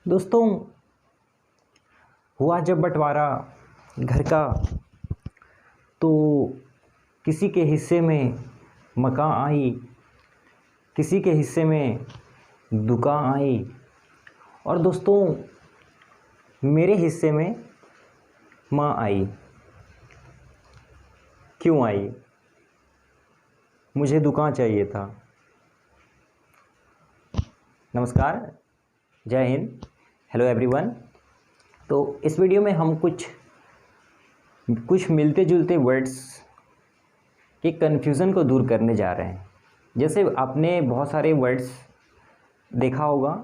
दोस्तों, हुआ जब बंटवारा घर का, तो किसी के हिस्से में मकान आई, किसी के हिस्से में दुकान आई, और दोस्तों मेरे हिस्से में माँ आई। क्यों आई? मुझे दुकान चाहिए था। नमस्कार, जय हिंद, हेलो एवरीवन। तो इस वीडियो में हम कुछ मिलते जुलते वर्ड्स के कन्फ्यूज़न को दूर करने जा रहे हैं। जैसे आपने बहुत सारे वर्ड्स देखा होगा,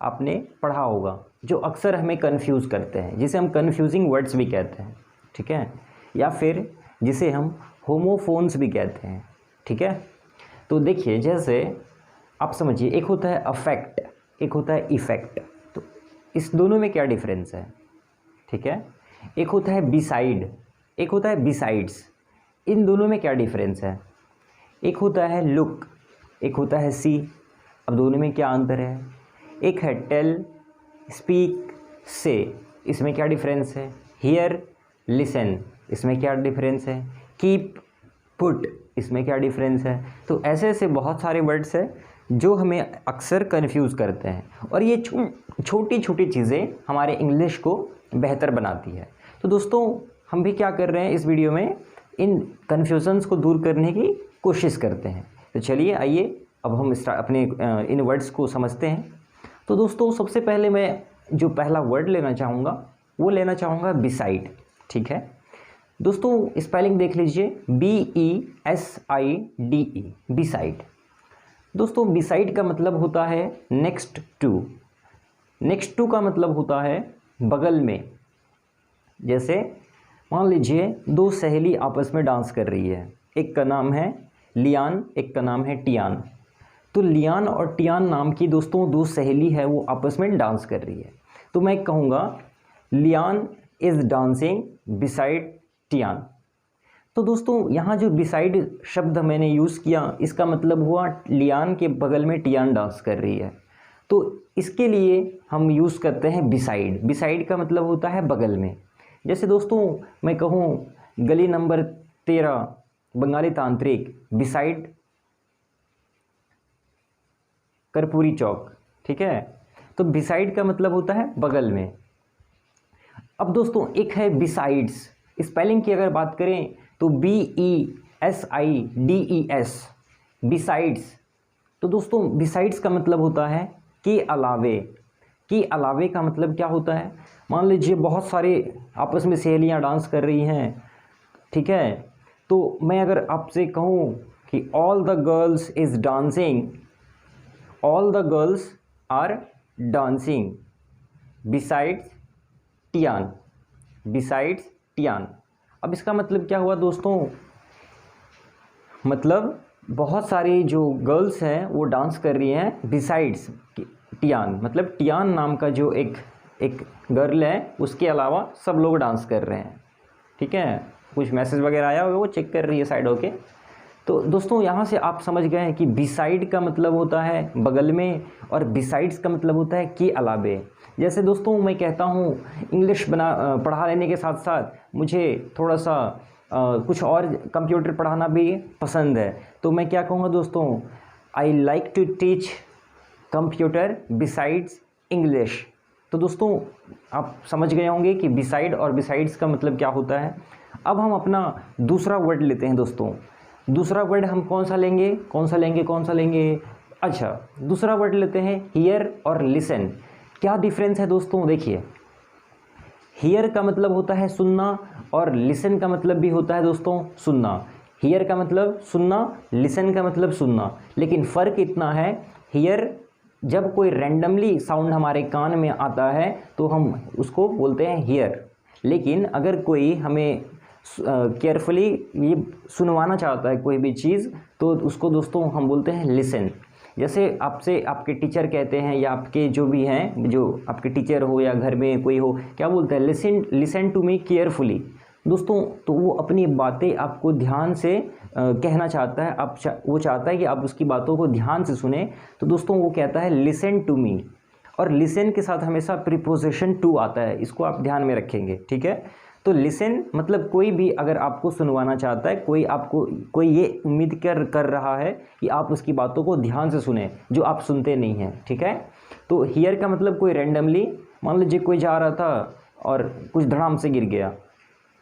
आपने पढ़ा होगा, जो अक्सर हमें कंफ्यूज करते हैं, जिसे हम कंफ्यूजिंग वर्ड्स भी कहते हैं, ठीक है, या फिर जिसे हम होमोफोन्स भी कहते हैं, ठीक है। तो देखिए, जैसे आप समझिए, एक होता है अफेक्ट, एक होता है इफ़ेक्ट। तो इस दोनों में क्या डिफरेंस है, ठीक है। एक होता है बिसाइड, एक होता है बिसाइड्स। इन दोनों में क्या डिफरेंस है? एक होता है लुक, एक होता है सी। अब दोनों में क्या अंतर है? एक है टेल, स्पीक, से। इसमें क्या डिफरेंस है? हियर, लिसन, इसमें क्या डिफरेंस है? कीप, पुट, इसमें क्या डिफरेंस है? तो ऐसे ऐसे बहुत सारे वर्ड्स हैं जो हमें अक्सर कंफ्यूज करते हैं, और ये छोटी छोटी चीज़ें हमारे इंग्लिश को बेहतर बनाती है। तो दोस्तों, हम भी क्या कर रहे हैं इस वीडियो में, इन कन्फ्यूजन्स को दूर करने की कोशिश करते हैं। तो चलिए, आइए अब हम अपने इन वर्ड्स को समझते हैं। तो दोस्तों, सबसे पहले मैं जो पहला वर्ड लेना चाहूँगा वो लेना चाहूँगा बिसाइड, ठीक है। दोस्तों, स्पेलिंग देख लीजिए, BESIDE, बिसाइड। दोस्तों, बिसाइड का मतलब होता है नेक्स्ट टू। नेक्स्ट टू का मतलब होता है बगल में। जैसे मान लीजिए दो सहेली आपस में डांस कर रही है, एक का नाम है लियान, एक का नाम है टियान। तो लियान और टियान नाम की दोस्तों दो सहेली है, वो आपस में डांस कर रही है। तो मैं कहूँगा Lian is dancing beside Tian. तो दोस्तों, यहाँ जो बिसाइड शब्द मैंने यूज़ किया, इसका मतलब हुआ लियान के बगल में टियान डांस कर रही है। तो इसके लिए हम यूज़ करते हैं बिसाइड। बिसाइड का मतलब होता है बगल में। जैसे दोस्तों, मैं कहूँ गली नंबर 13 बंगाली तांत्रिक बिसाइड कर्पूरी चौक, ठीक है। तो बिसाइड का मतलब होता है बगल में। अब दोस्तों, एक है बिसाइड्स। स्पेलिंग की अगर बात करें तो BESIDES, बिसाइड्स। तो दोस्तों, बिसाइड्स का मतलब होता है कि अलावे। कि अलावे का मतलब क्या होता है? मान लीजिए बहुत सारे आपस में सहेलियां डांस कर रही हैं, ठीक है। तो मैं अगर आपसे कहूँ कि all the girls is dancing, all the girls are dancing besides टियान, बिसाइड्स टियान। अब इसका मतलब क्या हुआ दोस्तों? मतलब बहुत सारी जो गर्ल्स हैं वो डांस कर रही हैं बिसाइड्स टियान। मतलब टियान नाम का जो एक गर्ल है, उसके अलावा सब लोग डांस कर रहे हैं, ठीक है। कुछ मैसेज वगैरह आया होगा, वो चेक कर रही है साइड होके। तो दोस्तों, यहाँ से आप समझ गए हैं कि बिसाइड का मतलब होता है बगल में, और बिसाइड्स का मतलब होता है कि अलावे। जैसे दोस्तों, मैं कहता हूँ इंग्लिश पढ़ा लेने के साथ साथ मुझे थोड़ा सा कुछ और कंप्यूटर पढ़ाना भी पसंद है। तो मैं क्या कहूँगा दोस्तों, I like to teach computer besides English. तो दोस्तों, आप समझ गए होंगे कि बिसाइड और बिसाइड्स का मतलब क्या होता है। अब हम अपना दूसरा वर्ड लेते हैं दोस्तों। दूसरा वर्ड हम कौन सा लेंगे, कौन सा लेंगे, कौन सा लेंगे? अच्छा, दूसरा वर्ड लेते हैं हियर और लिसन। क्या डिफरेंस है दोस्तों? देखिए, हियर का मतलब होता है सुनना, और लिसन का मतलब भी होता है दोस्तों सुनना। हियर का मतलब सुनना, लिसन का मतलब सुनना। लेकिन फ़र्क इतना है, हियर जब कोई रैंडमली साउंड हमारे कान में आता है तो हम उसको बोलते हैं हियर। लेकिन अगर कोई हमें केयरफुली ये सुनवाना चाहता है कोई भी चीज़, तो उसको दोस्तों हम बोलते हैं लिसन। जैसे आपसे आपके टीचर कहते हैं, या आपके जो भी हैं, जो आपके टीचर हो या घर में कोई हो, क्या बोलते हैं? Listen to me carefully. दोस्तों, तो वो अपनी बातें आपको ध्यान से कहना चाहता है, वो चाहता है कि आप उसकी बातों को ध्यान से सुने। तो दोस्तों, वो कहता है लिसन टू मी। और लिसन के साथ हमेशा प्रीपोजिशन टू आता है, इसको आप ध्यान में रखेंगे, ठीक है। तो लिसन मतलब कोई भी अगर आपको सुनवाना चाहता है, कोई ये उम्मीद कर रहा है कि आप उसकी बातों को ध्यान से सुने जो आप सुनते नहीं हैं, ठीक है। तो हियर का मतलब कोई रैंडमली, मान लीजिए कोई जा रहा था और कुछ धड़ाम से गिर गया,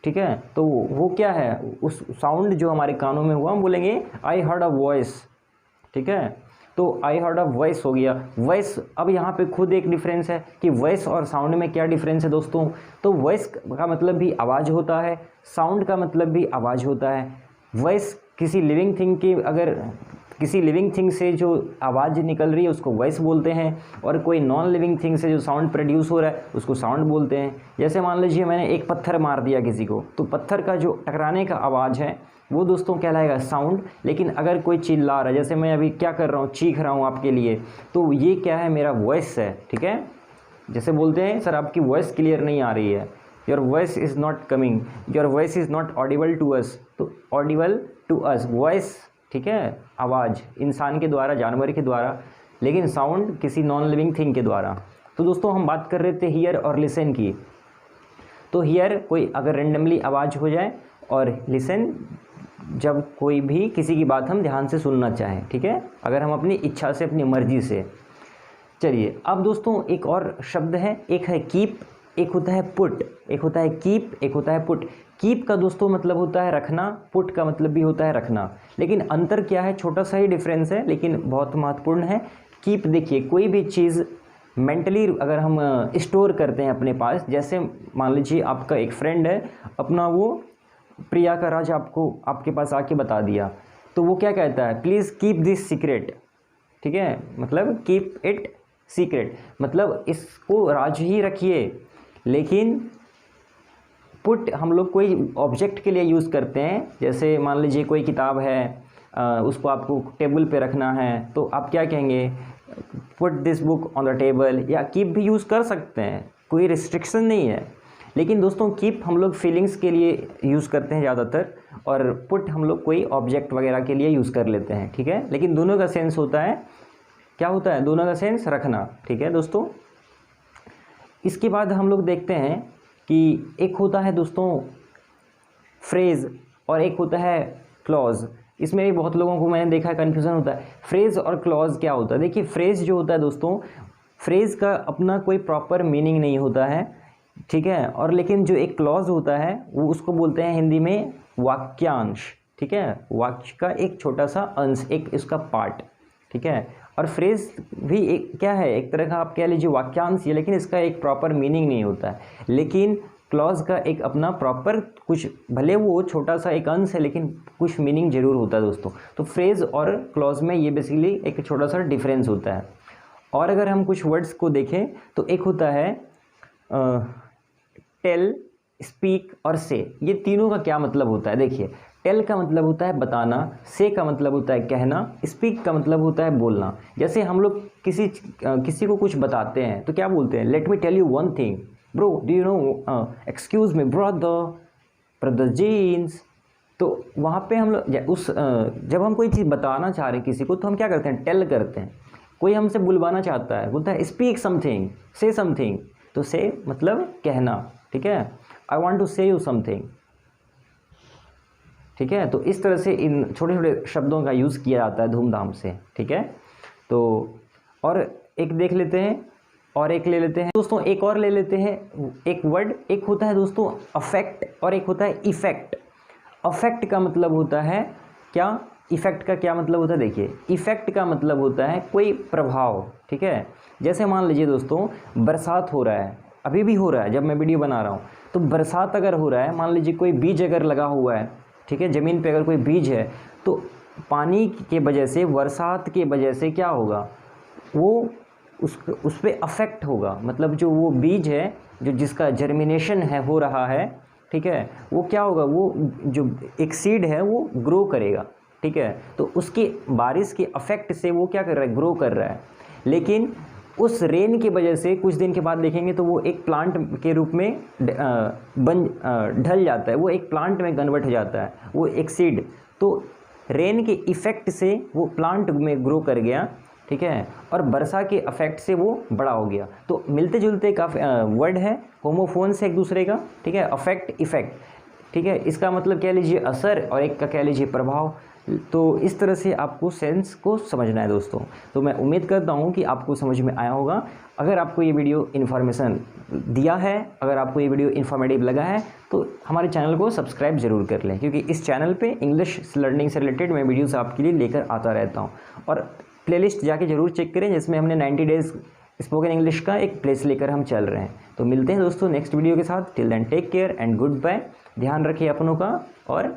ठीक है, तो वो क्या है, उस साउंड जो हमारे कानों में हुआ हम बोलेंगे आई हर्ड अ वॉइस, ठीक है। तो आई हर्ड अ वॉइस हो गया। वॉइस, अब यहाँ पे खुद एक डिफरेंस है कि वॉइस और साउंड में क्या डिफरेंस है दोस्तों। तो वॉइस का मतलब भी आवाज़ होता है, साउंड का मतलब भी आवाज़ होता है। वॉइस किसी लिविंग थिंग की, अगर किसी लिविंग थिंग से जो आवाज़ निकल रही है उसको वॉइस बोलते हैं, और कोई नॉन लिविंग थिंग से जो साउंड प्रोड्यूस हो रहा है उसको साउंड बोलते हैं। जैसे मान लीजिए मैंने एक पत्थर मार दिया किसी को, तो पत्थर का जो टकराने का आवाज़ है वो दोस्तों कहलाएगा साउंड। लेकिन अगर कोई चिल्ला रहा है, जैसे मैं अभी क्या कर रहा हूँ, चीख रहा हूँ आपके लिए, तो ये क्या है, मेरा वॉइस है, ठीक है। जैसे बोलते हैं सर आपकी वॉइस क्लियर नहीं आ रही है, your voice is not coming, your voice is not audible to us. तो ऑडिबल टू अस वॉइस, ठीक है, आवाज़ इंसान के द्वारा, जानवर के द्वारा, लेकिन साउंड किसी नॉन लिविंग थिंग के द्वारा। तो दोस्तों हम बात कर रहे थे हियर और लिसन की। तो हियर कोई अगर रेंडमली आवाज़ हो जाए, और लिसन जब कोई भी किसी की बात हम ध्यान से सुनना चाहें, ठीक है, अगर हम अपनी इच्छा से, अपनी मर्जी से। चलिए अब दोस्तों एक और शब्द है, एक है कीप, एक होता है पुट। एक होता है कीप, एक होता है पुट। कीप का दोस्तों मतलब होता है रखना, पुट का मतलब भी होता है रखना, लेकिन अंतर क्या है, छोटा सा ही डिफरेंस है लेकिन बहुत महत्वपूर्ण है। कीप, देखिए कोई भी चीज़ मेंटली अगर हम स्टोर करते हैं अपने पास, जैसे मान लीजिए आपका एक फ्रेंड है, अपना वो प्रिया का राज आपको आपके पास आके बता दिया, तो वो क्या कहता है, प्लीज़ कीप दिस सीक्रेट, ठीक है, मतलब कीप इट सीक्रेट, मतलब इसको राज ही रखिए। लेकिन पुट हम लोग कोई ऑब्जेक्ट के लिए यूज़ करते हैं, जैसे मान लीजिए कोई किताब है, उसको आपको टेबल पे रखना है, तो आप क्या कहेंगे, put this book on the table, या कीप भी यूज़ कर सकते हैं, कोई रिस्ट्रिक्शन नहीं है। लेकिन दोस्तों कीप हम लोग फीलिंग्स के लिए यूज़ करते हैं ज़्यादातर, और पुट हम लोग कोई ऑब्जेक्ट वगैरह के लिए यूज़ कर लेते हैं, ठीक है। लेकिन दोनों का सेंस होता है, क्या होता है, दोनों का सेंस रखना, ठीक है दोस्तों। इसके बाद हम लोग देखते हैं कि एक होता है दोस्तों फ्रेज़, और एक होता है क्लॉज। इसमें भी बहुत लोगों को मैंने देखा है कन्फ्यूज़न होता है, फ्रेज़ और क्लॉज क्या होता है। देखिए फ्रेज़ जो होता है दोस्तों, फ्रेज़ का अपना कोई प्रॉपर मीनिंग नहीं होता है, ठीक है, और लेकिन जो एक क्लॉज होता है वो उसको बोलते हैं हिंदी में वाक्यांश, ठीक है, वाक्य का एक छोटा सा अंश, एक इसका पार्ट, ठीक है। और फ्रेज़ भी एक क्या है, एक तरह का आप कह लीजिए वाक्यांश है, लेकिन इसका एक प्रॉपर मीनिंग नहीं होता है। लेकिन क्लॉज का एक अपना प्रॉपर कुछ, भले वो छोटा सा एक अंश है लेकिन कुछ मीनिंग जरूर होता है दोस्तों। तो फ्रेज़ और क्लॉज में ये बेसिकली एक छोटा सा डिफरेंस होता है। और अगर हम कुछ वर्ड्स को देखें तो एक होता है टेल, स्पीक और से। ये तीनों का क्या मतलब होता है, देखिए टेल का मतलब होता है बताना, से का मतलब होता है कहना, स्पीक का मतलब होता है बोलना। जैसे हम लोग किसी को कुछ बताते हैं तो क्या बोलते हैं, let me tell you one thing bro, do you know, excuse me brother jeans. तो वहाँ पे हम लोग जब हम कोई चीज़ बताना चाह रहे हैं किसी को, तो हम क्या करते हैं, टेल करते हैं। कोई हमसे बुलवाना चाहता है, बोलता है स्पीक समथिंग, से समथिंग, तो से मतलब कहना, ठीक है, आई वॉन्ट टू से यू समथिंग, ठीक है। तो इस तरह से इन छोटे छोटे शब्दों का यूज़ किया जाता है धूमधाम से, ठीक है। तो और एक देख लेते हैं, और एक ले लेते हैं दोस्तों, एक और ले लेते हैं एक वर्ड। एक होता है दोस्तों अफेक्ट, और एक होता है इफ़ेक्ट। अफेक्ट का मतलब होता है क्या, इफ़ेक्ट का क्या मतलब होता है, देखिए इफ़ेक्ट का मतलब होता है कोई प्रभाव, ठीक है। जैसे मान लीजिए दोस्तों बरसात हो रहा है, अभी भी हो रहा है जब मैं वीडियो बना रहा हूँ, तो बरसात अगर हो रहा है, मान लीजिए कोई बीज अगर लगा हुआ है, ठीक है, ज़मीन पे अगर कोई बीज है, तो पानी के वजह से, बरसात के वजह से क्या होगा, वो उस पर अफेक्ट होगा। मतलब जो वो बीज है, जो जिसका जर्मिनेशन है हो रहा है, ठीक है, वो क्या होगा, वो जो एक सीड है वो ग्रो करेगा, ठीक है। तो उसके बारिश के अफेक्ट से वो क्या कर रहा है, ग्रो कर रहा है। लेकिन उस रेन की वजह से कुछ दिन के बाद देखेंगे तो वो एक प्लांट के रूप में ढल जाता है, वो एक प्लांट में कन्वर्ट हो जाता है, वो एक सीड। तो रेन के इफ़ेक्ट से वो प्लांट में ग्रो कर गया, ठीक है, और वर्षा के अफेक्ट से वो बड़ा हो गया। तो मिलते जुलते का वर्ड है, होमोफोन से एक दूसरे का, ठीक है, अफेक्ट इफेक्ट, ठीक है, इसका मतलब कह लीजिए असर और एक का कह लीजिए प्रभाव। तो इस तरह से आपको सेंस को समझना है दोस्तों। तो मैं उम्मीद करता हूँ कि आपको समझ में आया होगा। अगर आपको ये वीडियो इन्फॉर्मेशन दिया है, अगर आपको ये वीडियो इन्फॉर्मेटिव लगा है तो हमारे चैनल को सब्सक्राइब ज़रूर कर लें, क्योंकि इस चैनल पे इंग्लिश लर्निंग से रिलेटेड मैं वीडियोस आपके लिए लेकर आता रहता हूँ। और प्लेलिस्ट जाके ज़रूर चेक करें, जिसमें हमने 90 डेज़ स्पोकन इंग्लिश का एक प्लेस लेकर हम चल रहे हैं। तो मिलते हैं दोस्तों नेक्स्ट वीडियो के साथ। Till then take care and goodbye. ध्यान रखिए अपनों का और